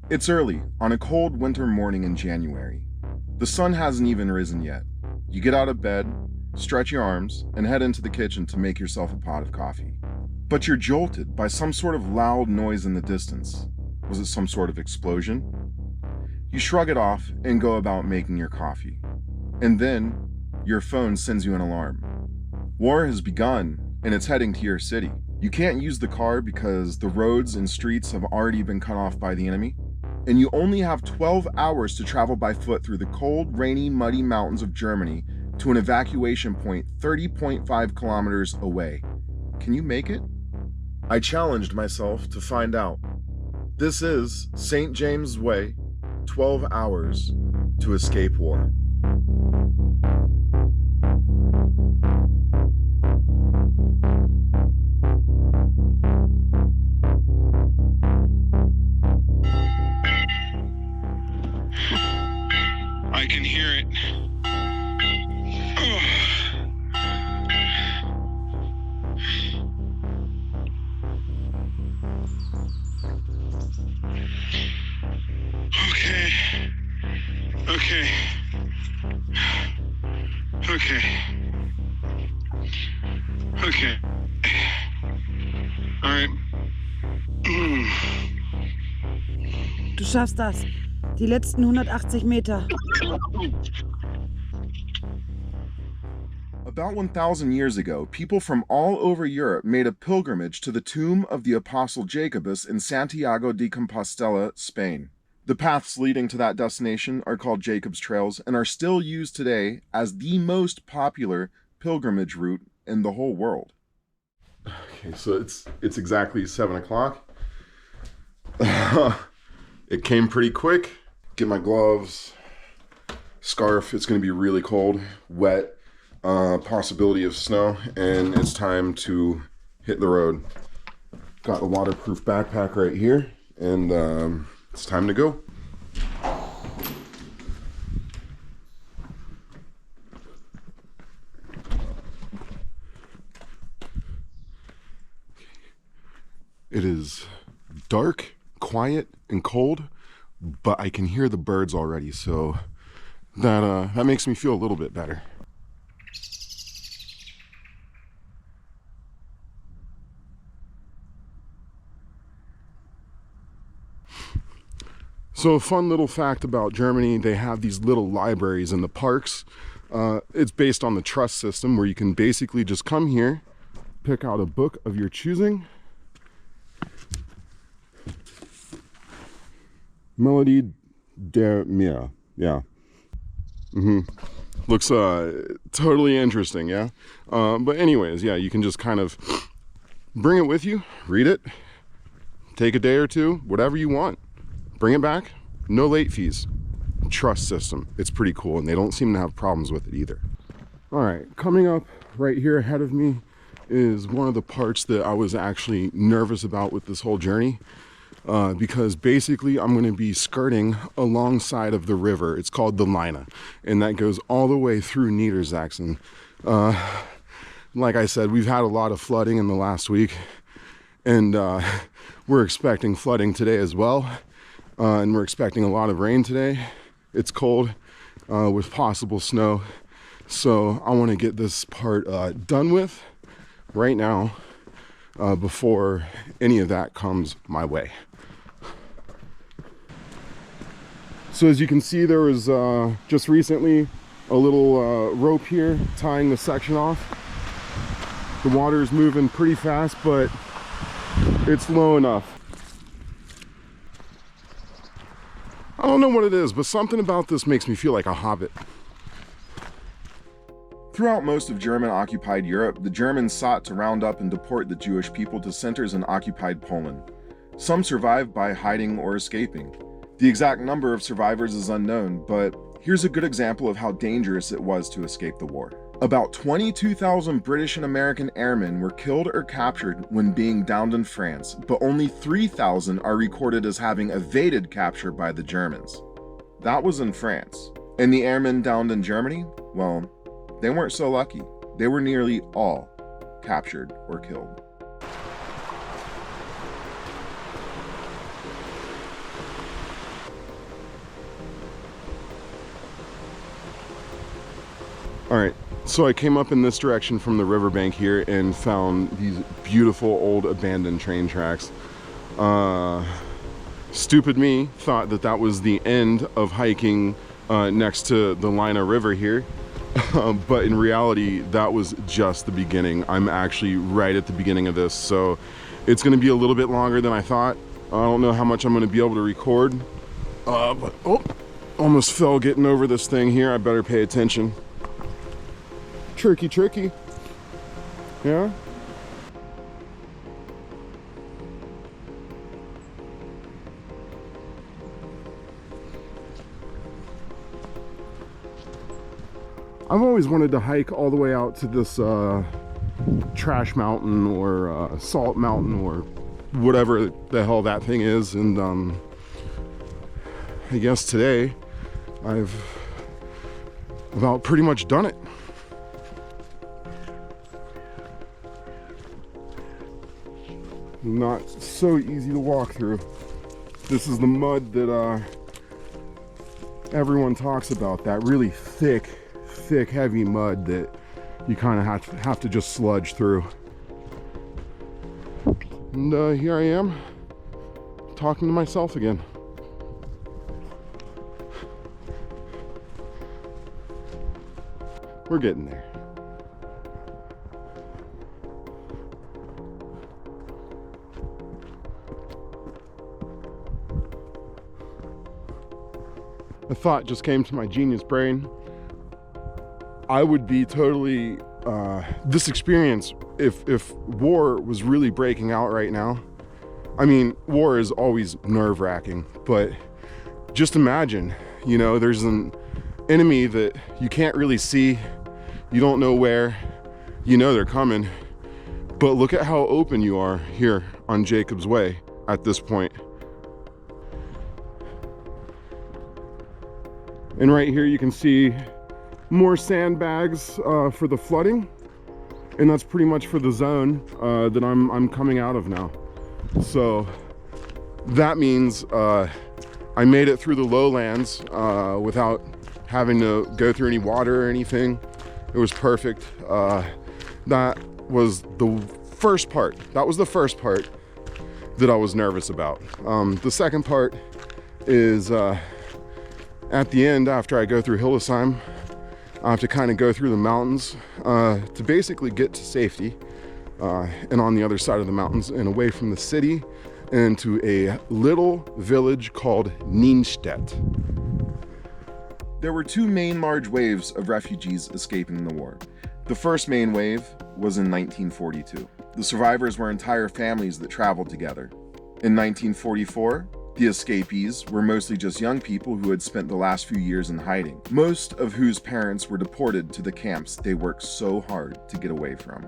It's early, on a cold winter morning in January. The sun hasn't even risen yet. You get out of bed, stretch your arms, and head into the kitchen to make yourself a pot of coffee. But you're jolted by some sort of loud noise in the distance. Was it some sort of explosion? You shrug it off and go about making your coffee. And then, your phone sends you an alarm. War has begun, and it's heading to your city. You can't use the car because the roads and streets have already been cut off by the enemy, and you only have 12 hours to travel by foot through the cold, rainy, muddy mountains of Germany to an evacuation point 30.5 kilometers away. Can you make it? I challenged myself to find out. This is St. James Way, 12 hours to escape war. I can hear it. Okay. All right. Du schaffst das. Die letzten 180 Meter. About 1,000 years ago, people from all over Europe made a pilgrimage to the tomb of the Apostle Jacobus in Santiago de Compostela, Spain. The paths leading to that destination are called Jacob's Trails and are still used today as the most popular pilgrimage route in the whole world. Okay, so it's exactly 7 o'clock. It came pretty quick. Get my gloves, scarf. It's going to be really cold, wet, possibility of snow, and it's time to hit the road. Got a waterproof backpack right here, and it's time to go. It is dark, quiet, and cold, but I can hear the birds already, so that makes me feel a little bit better. So a fun little fact about Germany, they have these little libraries in the parks. It's based on the trust system where you can basically just come here, pick out a book of your choosing. Melody der Meer, yeah. Looks totally interesting, yeah? But anyways, yeah, you can just kind of bring it with you, read it, take a day or two, whatever you want. Bring it back, no late fees. Trust system, it's pretty cool, and they don't seem to have problems with it either. All right, coming up right here ahead of me is one of the parts that I was actually nervous about with this whole journey. Because basically I'm going to be skirting alongside of the river. It's called the Leine, and that goes all the way through Niedersachsen. Like I said, we've had a lot of flooding in the last week, and we're expecting flooding today as well, and we're expecting a lot of rain today. It's cold with possible snow, so I want to get this part done with right now before any of that comes my way. So as you can see, there was just recently a little rope here tying the section off. The water is moving pretty fast, but it's low enough. I don't know what it is, but something about this makes me feel like a hobbit. Throughout most of German-occupied Europe, the Germans sought to round up and deport the Jewish people to centers in occupied Poland. Some survived by hiding or escaping. The exact number of survivors is unknown, but here's a good example of how dangerous it was to escape the war. About 22,000 British and American airmen were killed or captured when being downed in France, but only 3,000 are recorded as having evaded capture by the Germans. That was in France. And the airmen downed in Germany? Well, they weren't so lucky. They were nearly all captured or killed. All right, so I came up in this direction from the riverbank here and found these beautiful old abandoned train tracks. Stupid me thought that that was the end of hiking next to the Lina River here. But in reality, that was just the beginning. I'm actually right at the beginning of this, so it's gonna be a little bit longer than I thought. I don't know how much I'm gonna be able to record, but oh, almost fell getting over this thing here. I better pay attention. Tricky. Yeah? I've always wanted to hike all the way out to this trash mountain or salt mountain or whatever the hell that thing is, and I guess today I've about pretty much done it. Not so easy to walk through. This is the mud that everyone talks about, that really thick heavy mud that you kind of have to just sludge through. And here I am talking to myself again. We're getting there. A thought just came to my genius brain. I would be totally, this experience, if war was really breaking out right now, I mean, war is always nerve-wracking, but just imagine, you know, there's an enemy that you can't really see, you don't know where, you know they're coming, but look at how open you are here on Jakobsweg at this point. And right here you can see more sandbags for the flooding, and that's pretty much for the zone that I'm coming out of now. So that means I made it through the lowlands without having to go through any water or anything. It was perfect. That was the first part. That was the first part that I was nervous about. The second part is at the end, after I go through Hildesheim, I have to kind of go through the mountains to basically get to safety, and on the other side of the mountains and away from the city and to a little village called Nienstedt. There were two main large waves of refugees escaping the war. The first main wave was in 1942. The survivors were entire families that traveled together. In 1944, the escapees were mostly just young people who had spent the last few years in hiding, most of whose parents were deported to the camps they worked so hard to get away from.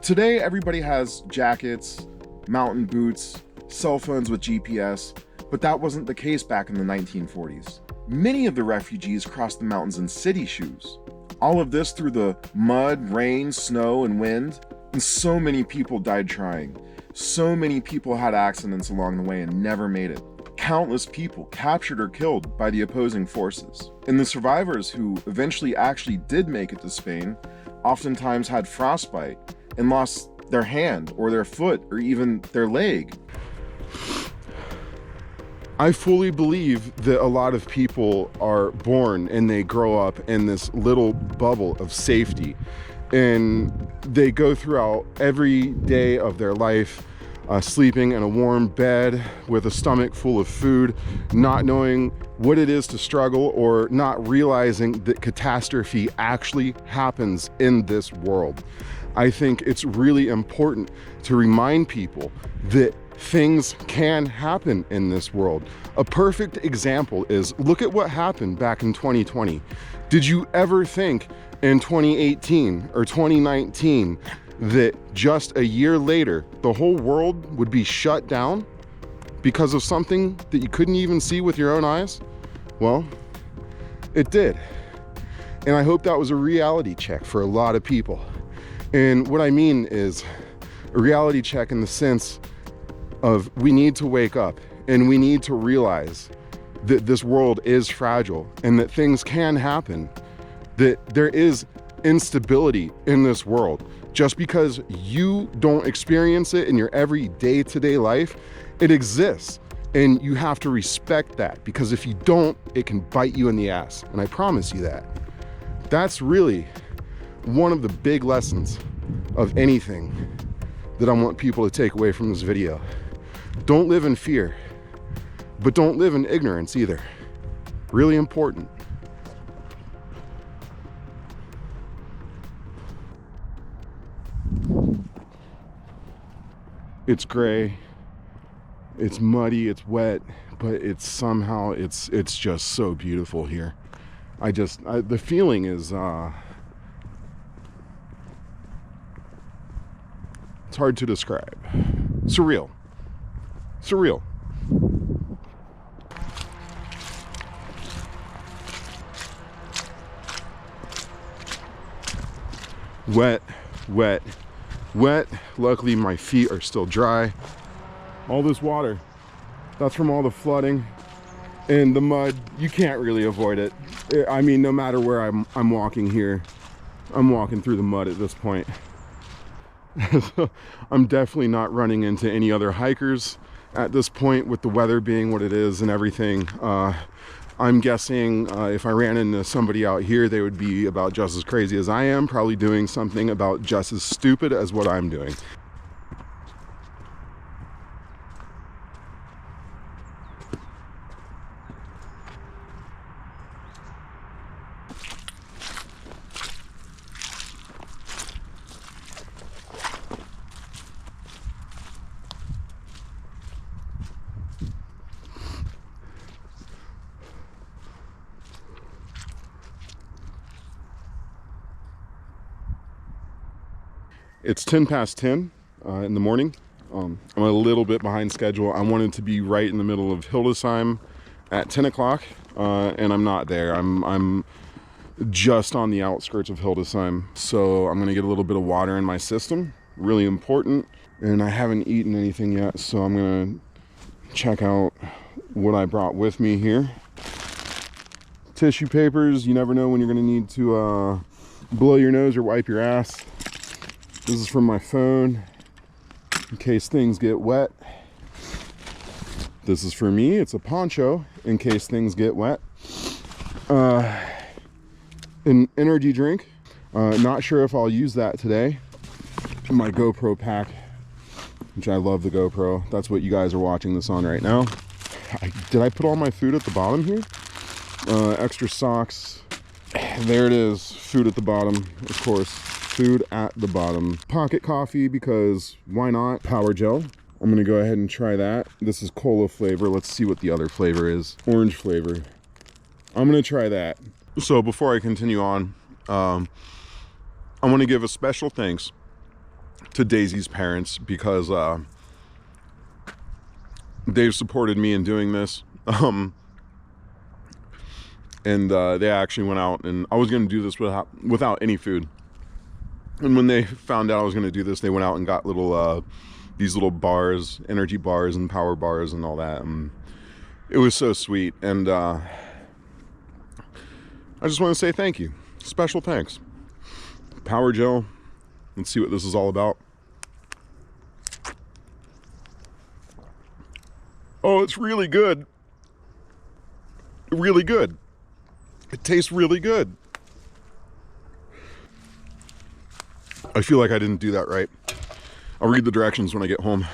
Today, everybody has jackets, mountain boots, cell phones with GPS, but that wasn't the case back in the 1940s. Many of the refugees crossed the mountains in city shoes. All of this through the mud, rain, snow, and wind, and so many people died trying. So many people had accidents along the way and never made it. Countless people captured or killed by the opposing forces. And the survivors who eventually actually did make it to Spain oftentimes had frostbite and lost their hand or their foot or even their leg. I fully believe that a lot of people are born and they grow up in this little bubble of safety, and they go throughout every day of their life sleeping in a warm bed with a stomach full of food, not knowing what it is to struggle or not realizing that catastrophe actually happens in this world. I think it's really important to remind people that things can happen in this world. A perfect example is, look at what happened back in 2020. Did you ever think in 2018 or 2019 that just a year later the whole world would be shut down because of something that you couldn't even see with your own eyes? Well, it did. And I hope that was a reality check for a lot of people. And what I mean is a reality check in the sense of we need to wake up and we need to realize that this world is fragile and that things can happen that there is instability in this world. Just because you don't experience it in your every day-to-day life, it exists. And you have to respect that, because if you don't, it can bite you in the ass. And I promise you that. That's really one of the big lessons of anything that I want people to take away from this video. Don't live in fear, but don't live in ignorance either. Really important. It's gray, it's muddy, it's wet, but it's somehow, it's just so beautiful here. The feeling is, it's hard to describe. Surreal. Surreal. Wet, wet, wet. Luckily my feet are still dry. All this water, that's from all the flooding and the mud. You can't really avoid it. I mean, no matter where I'm walking here, I'm walking through the mud at this point. So I'm definitely not running into any other hikers at this point, with the weather being what it is and everything. I'm guessing if I ran into somebody out here, they would be about just as crazy as I am, probably doing something about just as stupid as what I'm doing. It's 10 past 10 in the morning. I'm a little bit behind schedule. I wanted to be right in the middle of Hildesheim at 10 o'clock, and I'm not there. I'm just on the outskirts of Hildesheim, so I'm gonna get a little bit of water in my system, really important. And I haven't eaten anything yet, so I'm gonna check out what I brought with me here. Tissue papers, you never know when you're gonna need to blow your nose or wipe your ass. This is from my phone, in case things get wet. This is for me, it's a poncho, in case things get wet. An energy drink, not sure if I'll use that today. My GoPro pack, which I love the GoPro. That's what you guys are watching this on right now. Did I put all my food at the bottom here? Extra socks, there it is, food at the bottom, of course. Food at the bottom. Pocket coffee, because why not? Power gel. I'm gonna go ahead and try that. This is cola flavor. Let's see what the other flavor is. Orange flavor. I'm gonna try that. So before I continue on, I want to give a special thanks to Desi's parents, because they've supported me in doing this. And they actually went out, and I was gonna do this without any food. And when they found out I was going to do this, they went out and got little these little bars, energy bars and power bars and all that. And it was so sweet. And I just want to say thank you. Special thanks. Power gel. Let's see what this is all about. Oh, it's really good. Really good. It tastes really good. I feel like I didn't do that right. I'll read the directions when I get home.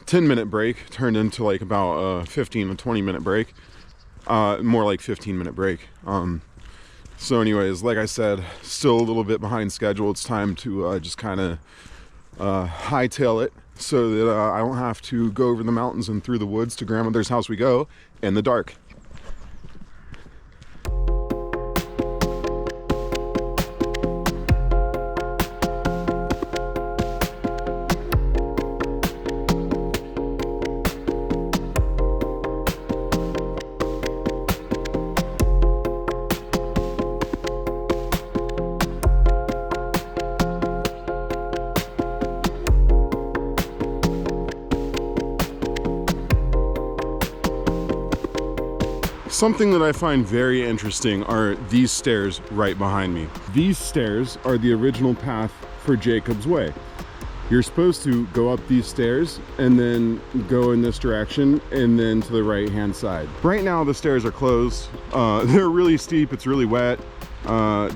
10-minute break turned into like about a 15 to 20-minute break. More like 15-minute break. So anyways, like I said, still a little bit behind schedule. It's time to just kind of hightail it, so that I don't have to go over the mountains and through the woods to grandmother's house we go in the dark. Something that I find very interesting are these stairs right behind me. These stairs are the original path for Jakobsweg. You're supposed to go up these stairs and then go in this direction and then to the right hand side. Right now the stairs are closed. They're really steep, it's really wet.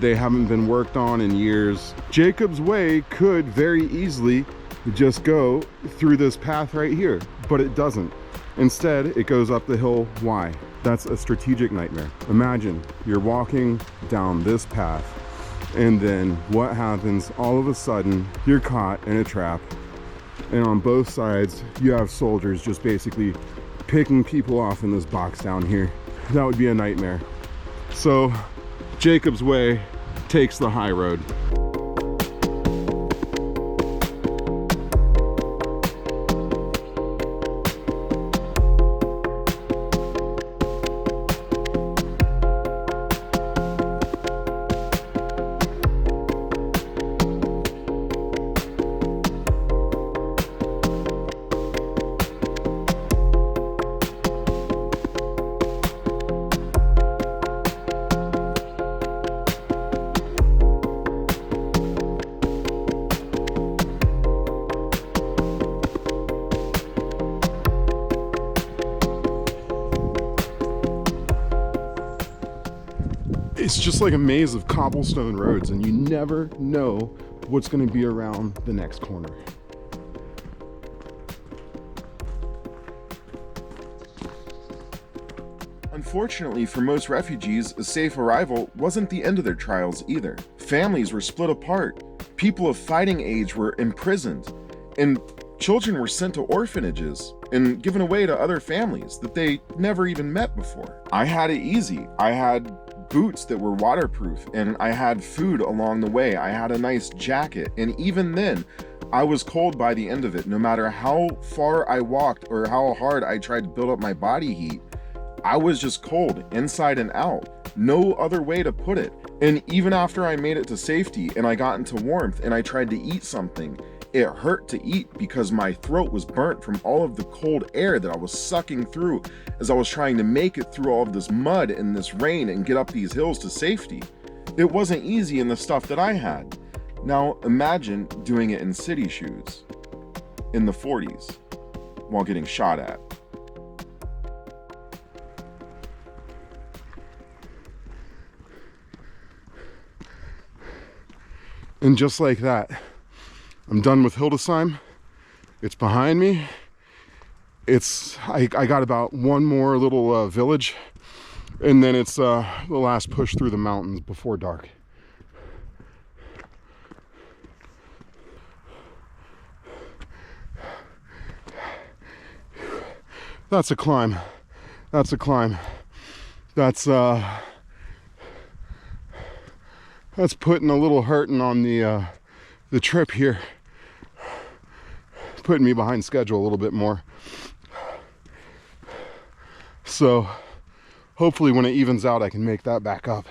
They haven't been worked on in years. Jakobsweg could very easily just go through this path right here, but it doesn't. Instead, it goes up the hill. Why? That's a strategic nightmare. Imagine you're walking down this path, and then what happens? All of a sudden, you're caught in a trap, and on both sides, you have soldiers just basically picking people off in this box down here. That would be a nightmare. So, Jakobsweg takes the high road. It's just like a maze of cobblestone roads, and you never know what's going to be around the next corner. Unfortunately for most refugees, a safe arrival wasn't the end of their trials either. Families were split apart, people of fighting age were imprisoned, and children were sent to orphanages and given away to other families that they never even met before. I had it easy. I had boots that were waterproof, and I had food along the way. I had a nice jacket, and even then, I was cold by the end of it. No matter how far I walked or how hard I tried to build up my body heat, I was just cold inside and out. No other way to put it. And even after I made it to safety and I got into warmth and I tried to eat something, it hurt to eat because my throat was burnt from all of the cold air that I was sucking through as I was trying to make it through all of this mud and this rain and get up these hills to safety. It wasn't easy in the stuff that I had. Now imagine doing it in city shoes in the 40s while getting shot at. And just like that, I'm done with Hildesheim. It's behind me. I got about one more little village, and then it's the last push through the mountains before dark. That's a climb. That's a climb. That's putting a little hurting on the trip here. Putting me behind schedule a little bit more. So hopefully when it evens out, I can make that back up.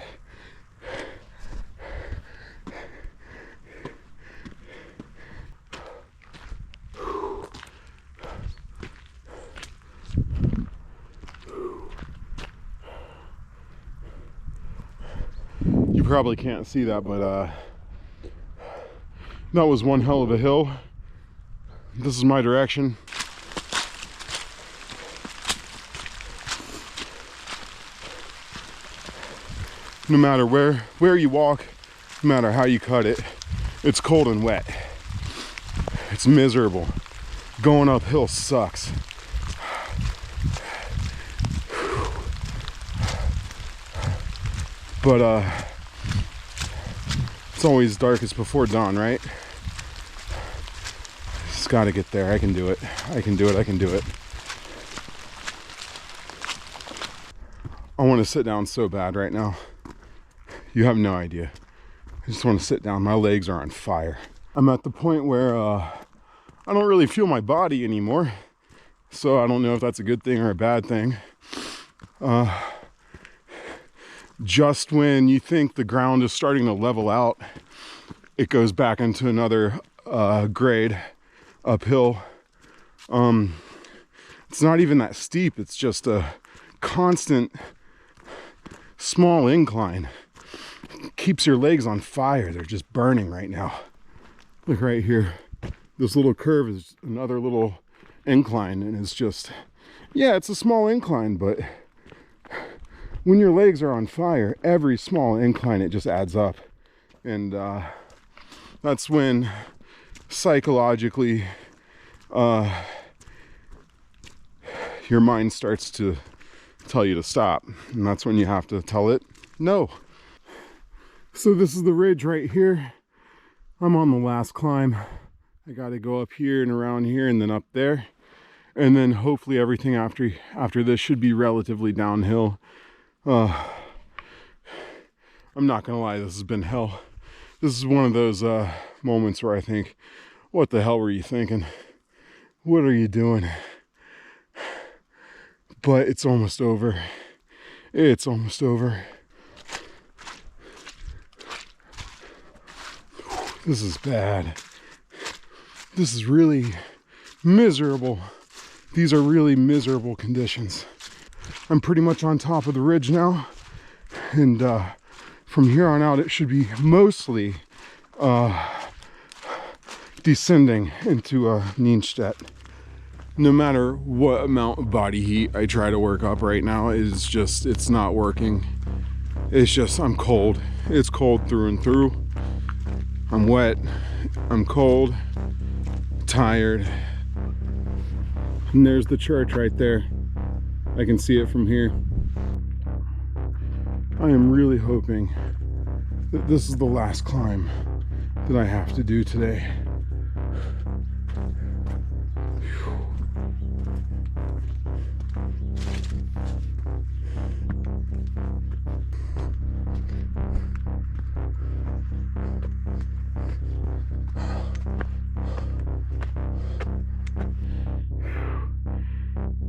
You probably can't see that, but that was one hell of a hill. This is my direction. No matter where you walk, no matter how you cut it, it's cold and wet. It's miserable. Going uphill sucks. But it's always darkest before dawn, right? Just gotta get there. I can do it. I can do it. I can do it. I want to sit down so bad right now. You have no idea. I just want to sit down. My legs are on fire. I'm at the point where I don't really feel my body anymore. So I don't know if that's a good thing or a bad thing. Just when you think the ground is starting to level out, it goes back into another grade uphill. It's not even that steep. It's just a constant small incline keeps your legs on fire. They're just burning right now. Look right here. This little curve is another little incline, and it's just, yeah, it's a small incline, but when your legs are on fire, every small incline, it just adds up. And that's when psychologically your mind starts to tell you to stop, and that's when you have to tell it no. So this is the ridge right here. I'm on the last climb. I got to go up here and around here and then up there, and then hopefully everything after this should be relatively downhill. I'm not gonna lie, this has been hell. This is one of those moments where I think, what the hell were you thinking? What are you doing? But it's almost over. It's almost over. This is bad. This is really miserable. These are really miserable conditions. I'm pretty much on top of the ridge now. And from here on out, it should be mostly descending into Nienstedt. No matter what amount of body heat I try to work up right now, it's not working. It's just, I'm cold. It's cold through and through. I'm wet, I'm cold, tired. And there's the church right there. I can see it from here. I am really hoping that this is the last climb that I have to do today.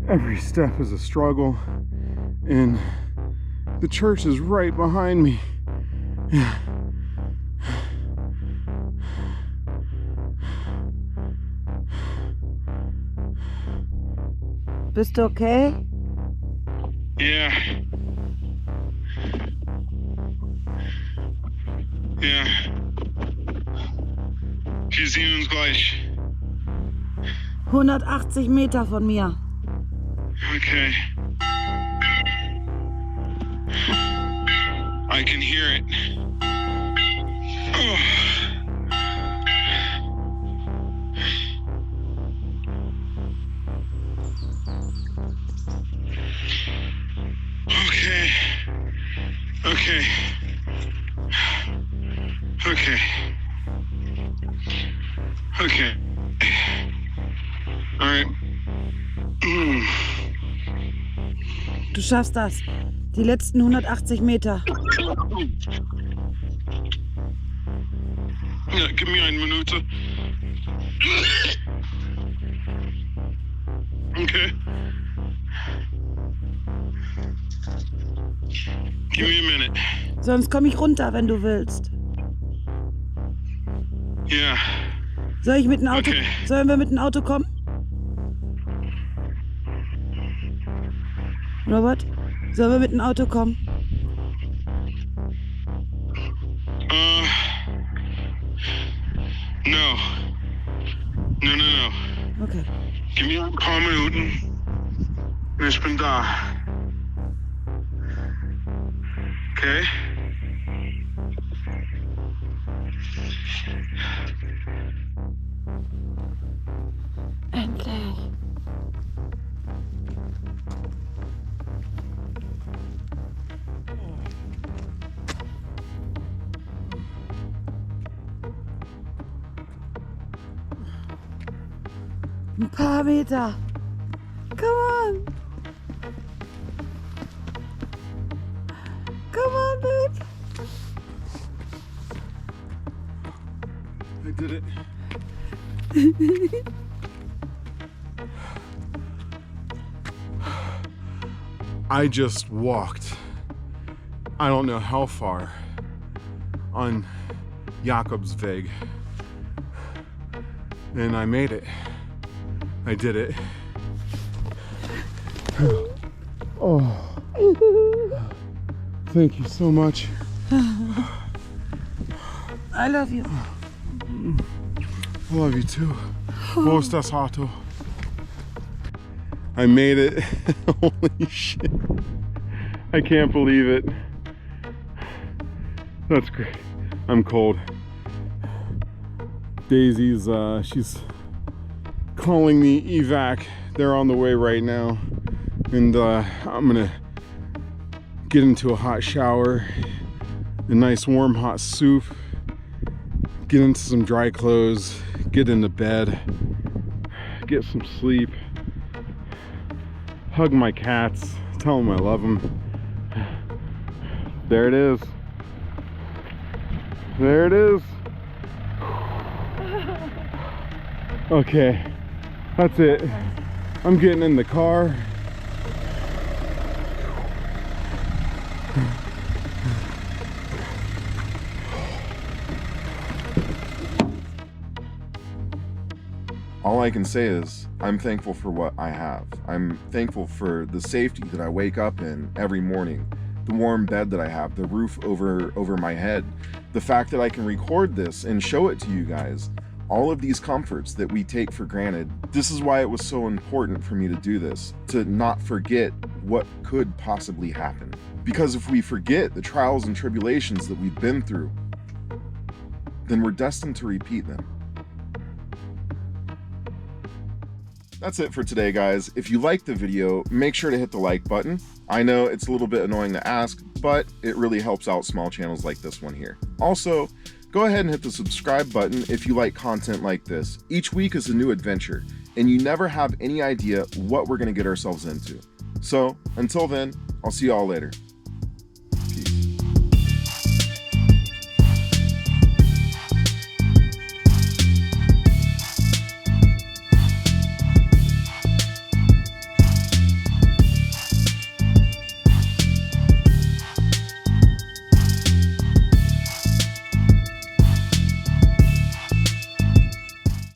Every step is a struggle, and the church is right behind me. Bist du okay? Ja. Ja. Wir sehen uns gleich. 180 Meter von mir. Okay. I can hear it. Oh. Okay. Okay. Okay. Okay. All right. Du schaffst das. Die letzten 180 Meter. Ja, gib mir eine Minute. Okay. Give me a minute. Sonst komme ich runter, wenn du willst. Ja. Soll ich mit dem Auto? Okay. Sollen wir mit dem Auto kommen? Robert, sollen wir mit dem Auto kommen? No. No, no, no. Okay. Gib mir ein paar Minuten. Ich bin da. Okay? Endlich. Ein paar Meter. Come on. Come on, babe. I did it. I just walked, I don't know how far, on Jakobsweg, and I made it. I did it. Oh. thank you so much. I love you. I love you too. Wo ist das Auto? I made it. Holy shit. I can't believe it. That's great. I'm cold. Daisy's, she's calling the evac. They're on the way right now. And I'm gonna get into a hot shower, a nice warm hot soup, get into some dry clothes, get into bed, get some sleep, hug my cats, tell them I love them. There it is. There it is. Okay, that's it. I'm getting in the car. All I can say is I'm thankful for what I have. I'm thankful for the safety that I wake up in every morning, the warm bed that I have, the roof over my head, the fact that I can record this and show it to you guys. All of these comforts that we take for granted. This is why it was so important for me to do this, to not forget what could possibly happen. Because if we forget the trials and tribulations that we've been through, then we're destined to repeat them. That's it for today, guys. If you liked the video, make sure to hit the like button. I know it's a little bit annoying to ask, but it really helps out small channels like this one here. Also, go ahead and hit the subscribe button if you like content like this. Each week is a new adventure, and you never have any idea what we're going to get ourselves into. So, until then, I'll see y'all later.